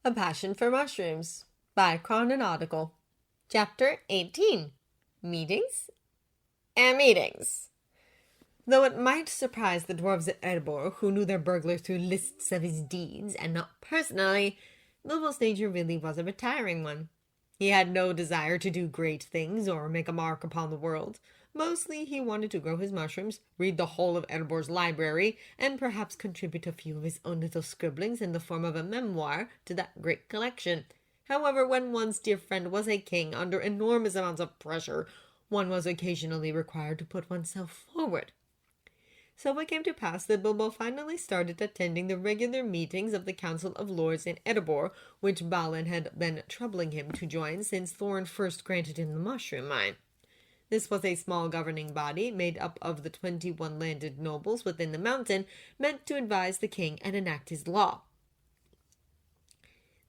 A Passion for Mushrooms by Chronological. Chapter 18. Meetings and Meetings. Though it might surprise the dwarves at Edinburgh, who knew their burglar through lists of his deeds and not personally, Bilbo's nature really was a retiring one. He had no desire to do great things or make a mark upon the world. Mostly he wanted to grow his mushrooms, read the whole of Edinburgh's library, and perhaps contribute a few of his own little scribblings in the form of a memoir to that great collection. However, when one's dear friend was a king under enormous amounts of pressure, one was occasionally required to put oneself forward. So it came to pass that Bilbo finally started attending the regular meetings of the Council of Lords in Edinburgh, which Balin had been troubling him to join since Thorin first granted him the mushroom mine. This was a small governing body made up of the 21 landed nobles within the mountain, meant to advise the king and enact his law.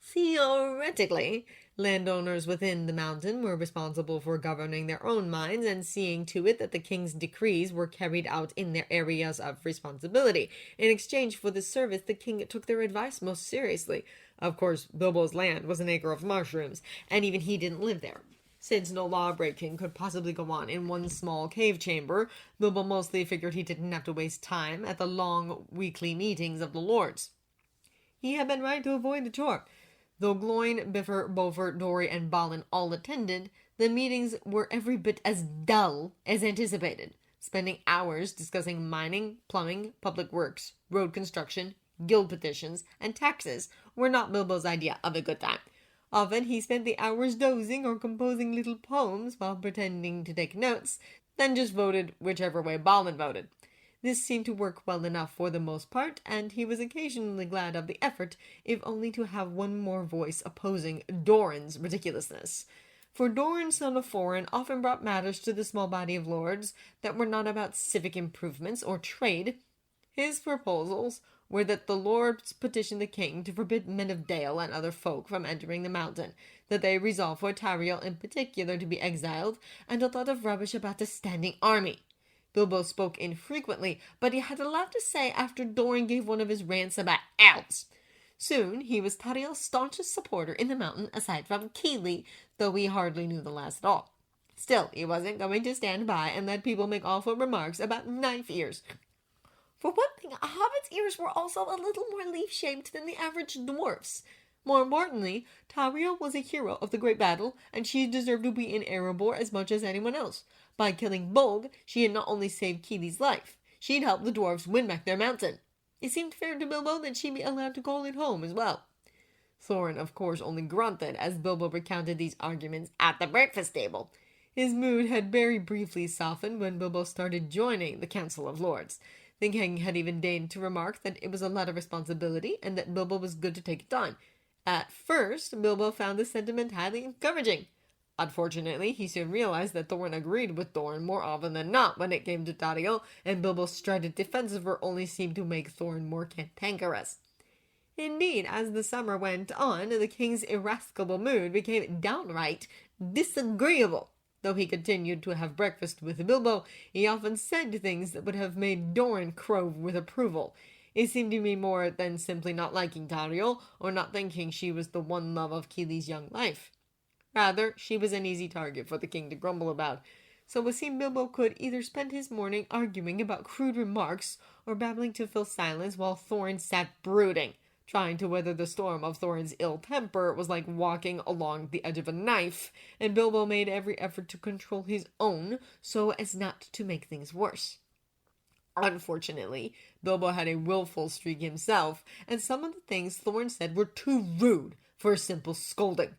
Theoretically, landowners within the mountain were responsible for governing their own mines and seeing to it that the king's decrees were carried out in their areas of responsibility. In exchange for this service, the king took their advice most seriously. Of course, Bilbo's land was an acre of mushrooms, and even he didn't live there. Since no law-breaking could possibly go on in one small cave chamber, Bilbo mostly figured he didn't have to waste time at the long weekly meetings of the lords. He had been right to avoid the chore. Though Gloin, Bifur, Beaufort, Dorry, and Balin all attended, the meetings were every bit as dull as anticipated, spending hours discussing mining, plumbing, public works, road construction, guild petitions, and taxes were not Bilbo's idea of a good time. Often he spent the hours dozing or composing little poems while pretending to take notes, then just voted whichever way Balin voted. This seemed to work well enough for the most part, and he was occasionally glad of the effort, if only to have one more voice opposing Doran's ridiculousness. For Doran, son of Thorin, often brought matters to the small body of lords that were not about civic improvements or trade. His proposals were that the lords petition the king to forbid men of Dale and other folk from entering the mountain, that they resolve for Tauriel in particular to be exiled, and a lot of rubbish about the standing army. Bilbo spoke infrequently, but he had a lot to say after Doran gave one of his rants about elves. Soon he was Tauriel's staunchest supporter in the mountain aside from Keeley, though he hardly knew the last at all. Still, he wasn't going to stand by and let people make awful remarks about knife ears. For one thing, a hobbit's ears were also a little more leaf-shaped than the average dwarf's. More importantly, Tauriel was a hero of the great battle, and she deserved to be in Erebor as much as anyone else. By killing Bolg, she had not only saved Keely's life, she'd helped the dwarves win back their mountain. It seemed fair to Bilbo that she be allowed to call it home as well. Thorin, of course, only grunted as Bilbo recounted these arguments at the breakfast table. His mood had very briefly softened when Bilbo started joining the Council of Lords. The king had even deigned to remark that it was a lot of responsibility and that Bilbo was good to take it on. At first, Bilbo found this sentiment highly encouraging. Unfortunately, he soon realized that Thorin agreed with Thorin more often than not when it came to Tauriel, and Bilbo's strident defense of her only seemed to make Thorin more cantankerous. Indeed, as the summer went on, the king's irascible mood became downright disagreeable. Though he continued to have breakfast with Bilbo, he often said things that would have made Doran crow with approval. It seemed to me more than simply not liking Tauriel, or not thinking she was the one love of Keely's young life. Rather, she was an easy target for the king to grumble about, so it seemed Bilbo could either spend his morning arguing about crude remarks, or babbling to fill silence while Thorin sat brooding. Trying to weather the storm of Thorin's ill temper was like walking along the edge of a knife, and Bilbo made every effort to control his own so as not to make things worse. Unfortunately, Bilbo had a willful streak himself, and some of the things Thorin said were too rude for a simple scolding.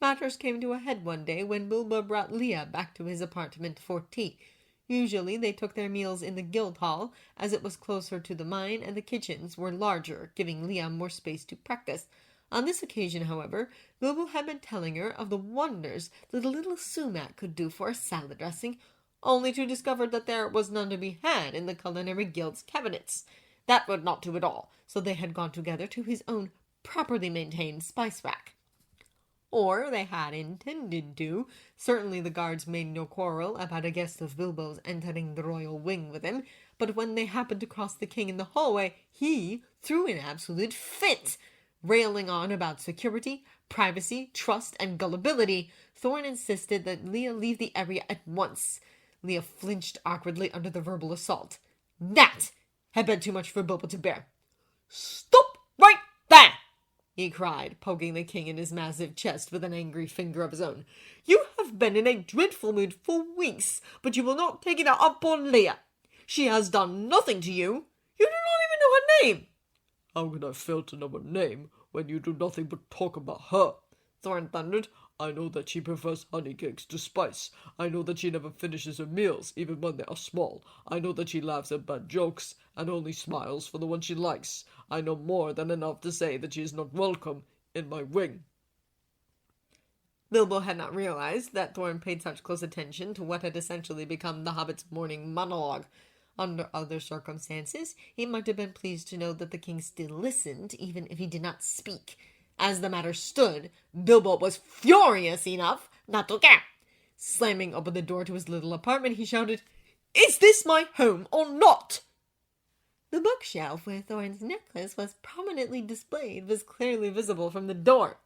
Matters came to a head one day when Bilbo brought Leah back to his apartment for tea. Usually they took their meals in the guild hall, as it was closer to the mine and the kitchens were larger, giving Leah more space to practice. On this occasion, however, Bilbo had been telling her of the wonders that a little sumac could do for a salad dressing, only to discover that there was none to be had in the culinary guild's cabinets. That would not do at all, so they had gone together to his own properly maintained spice rack. Or they had intended to. Certainly the guards made no quarrel about a guest of Bilbo's entering the royal wing with him, but when they happened to cross the king in the hallway, he threw an absolute fit. Railing on about security, privacy, trust, and gullibility, Thorne insisted that Leah leave the area at once. Leah flinched awkwardly under the verbal assault. That had been too much for Bilbo to bear. "Stop right there!" he cried, poking the king in his massive chest with an angry finger of his own. "You have been in a dreadful mood for weeks, but you will not take it out upon Leah. She has done nothing to you. You do not even know her name." "How can I fail to know her name when you do nothing but talk about her?" Thorne thundered. "I know that she prefers honey cakes to spice. I know that she never finishes her meals, even when they are small. I know that she laughs at bad jokes and only smiles for the one she likes. I know more than enough to say that she is not welcome in my wing." Bilbo had not realized that Thorne paid such close attention to what had essentially become the hobbit's morning monologue. Under other circumstances, he might have been pleased to know that the king still listened, even if he did not speak. As the matter stood, Bilbo was furious enough not to care. Slamming open the door to his little apartment, he shouted, "Is this my home or not?" The bookshelf where Thorne's necklace was prominently displayed was clearly visible from the door.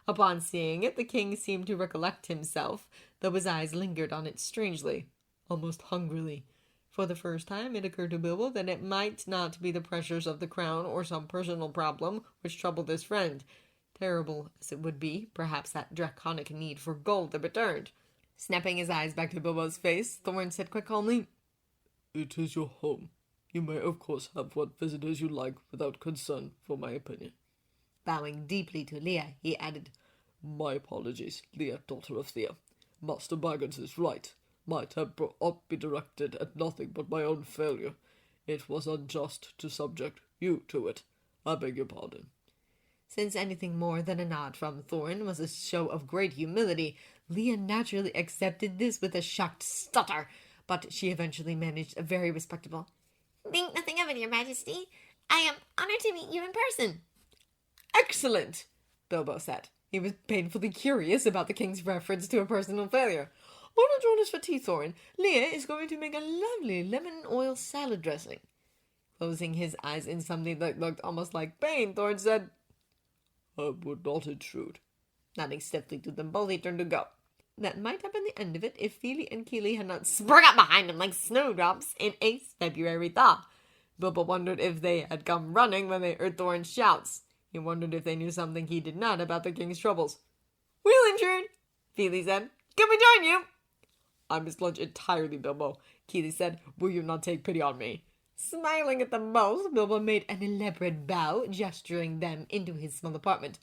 Upon seeing it, the king seemed to recollect himself, though his eyes lingered on it strangely, almost hungrily. For the first time, it occurred to Bilbo that it might not be the pressures of the crown or some personal problem which troubled his friend. Terrible as it would be, perhaps that draconic need for gold that returned. Snapping his eyes back to Bilbo's face, Thorne said quite calmly, "It is your home. You may, of course, have what visitors you like without concern for my opinion." Bowing deeply to Leah, he added, "My apologies, Leah, daughter of Thea. Master Baggins is right. My temper ought be directed at nothing but my own failure. It was unjust to subject you to it. I beg your pardon." Since anything more than a nod from Thorne was a show of great humility, Leah naturally accepted this with a shocked stutter, but she eventually managed a very respectable, "Think nothing of it, your majesty. I am honored to meet you in person." "Excellent," Bilbo said. He was painfully curious about the king's reference to a personal failure. "Why not join us for tea, Thorne? Leah is going to make a lovely lemon oil salad dressing." Closing his eyes in something that looked almost like pain, Thorne said, "I would not intrude." Nodding stiffly to them both, he turned to go. That might have been the end of it if Fili and Kili had not sprung up behind him like snowdrops in a February thaw. Bilbo wondered if they had come running when they heard Thorne's shouts. He wondered if they knew something he did not about the king's troubles. "We'll intrude," Fili said. "Can we join you?" "I missed lunch entirely, Bilbo," Kili said. "Will you not take pity on me?" Smiling at them both, Bilbo made an elaborate bow, gesturing them into his small apartment.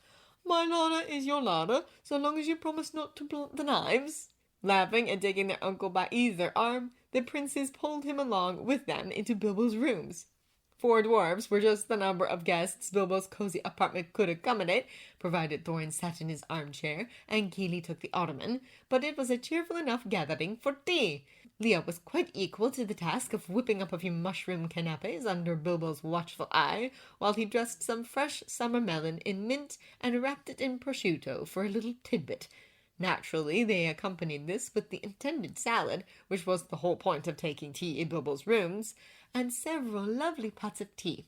"My larder is your larder, so long as you promise not to blunt the knives." Laughing and taking their uncle by either arm, the princes pulled him along with them into Bilbo's rooms. 4 dwarves were just the number of guests Bilbo's cozy apartment could accommodate, provided Thorne sat in his armchair and Kili took the ottoman, but it was a cheerful enough gathering for tea. Leah was quite equal to the task of whipping up a few mushroom canapes under Bilbo's watchful eye, while he dressed some fresh summer melon in mint and wrapped it in prosciutto for a little tidbit. Naturally, they accompanied this with the intended salad, which was the whole point of taking tea in Bilbo's rooms, and several lovely pots of tea.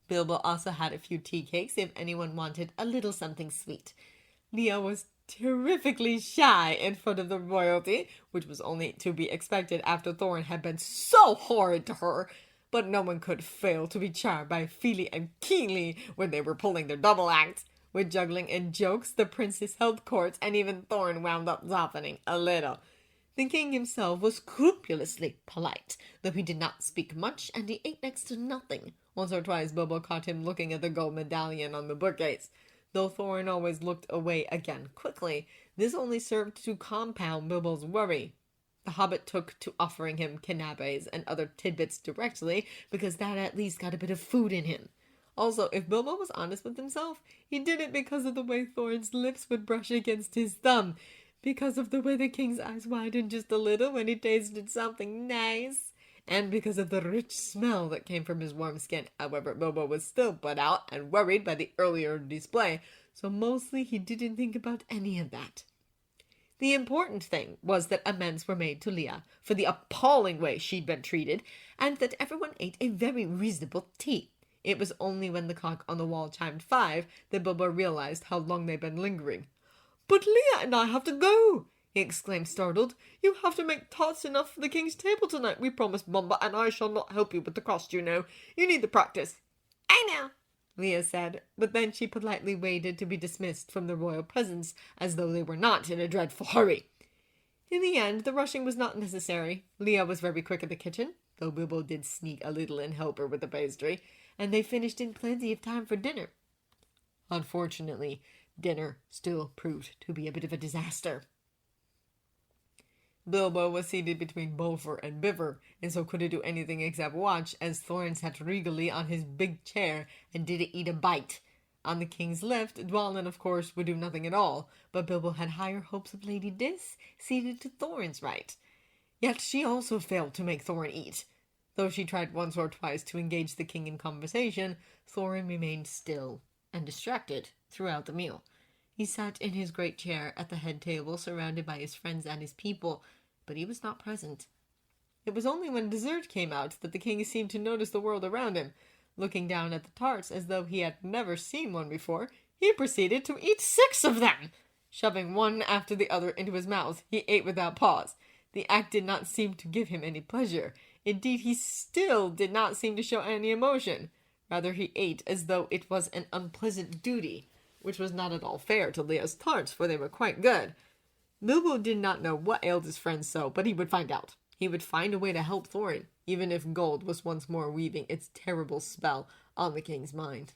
Bilbo also had a few tea cakes if anyone wanted a little something sweet. Leah was terrifically shy in front of the royalty, which was only to be expected after Thorne had been so horrid to her, but no one could fail to be charmed by Fili and Kili when they were pulling their double act. With juggling and jokes, the princes held court, and even Thorne wound up softening a little. The king himself was scrupulously polite, though he did not speak much, and he ate next to nothing. Once or twice Bilbo caught him looking at the gold medallion on the bookcase. Though Thorne always looked away again quickly, this only served to compound Bilbo's worry. The hobbit took to offering him canapes and other tidbits directly, because that at least got a bit of food in him. Also, if Bilbo was honest with himself, he did it because of the way Thorne's lips would brush against his thumb, because of the way the king's eyes widened just a little when he tasted something nice, and because of the rich smell that came from his warm skin. However, Bilbo was still put out and worried by the earlier display, so mostly he didn't think about any of that. The important thing was that amends were made to Leah for the appalling way she'd been treated, and that everyone ate a very reasonable tea. It was only when the clock on the wall chimed 5 that Bilbo realized how long they'd been lingering. "But Leah and I have to go!" he exclaimed, startled. "You have to make tarts enough for the king's table tonight. We promised Mumba, and I shall not help you with the crust, you know. You need the practice." "I know," Leah said, but then she politely waited to be dismissed from the royal presence, as though they were not in a dreadful hurry. In the end, the rushing was not necessary. Leah was very quick in the kitchen, though Bilbo did sneak a little and help her with the pastry, and they finished in plenty of time for dinner. Unfortunately, dinner still proved to be a bit of a disaster. Bilbo was seated between Bolfor and Biver, and so couldn't do anything except watch as Thorin sat regally on his big chair and didn't eat a bite. On the king's left, Dwalin, of course, would do nothing at all, but Bilbo had higher hopes of Lady Dis, seated to Thorin's right. Yet she also failed to make Thorin eat. Though she tried once or twice to engage the king in conversation, Thorin remained still and distracted throughout the meal. He sat in his great chair at the head table, surrounded by his friends and his people, but he was not present. It was only when dessert came out that the king seemed to notice the world around him. Looking down at the tarts as though he had never seen one before, he proceeded to eat 6 of them. Shoving one after the other into his mouth, he ate without pause. The act did not seem to give him any pleasure. Indeed, he still did not seem to show any emotion. Rather, he ate as though it was an unpleasant duty, which was not at all fair to Leah's tarts, for they were quite good. Bilbo did not know what ailed his friend so, but he would find out. He would find a way to help Thorin, even if gold was once more weaving its terrible spell on the king's mind.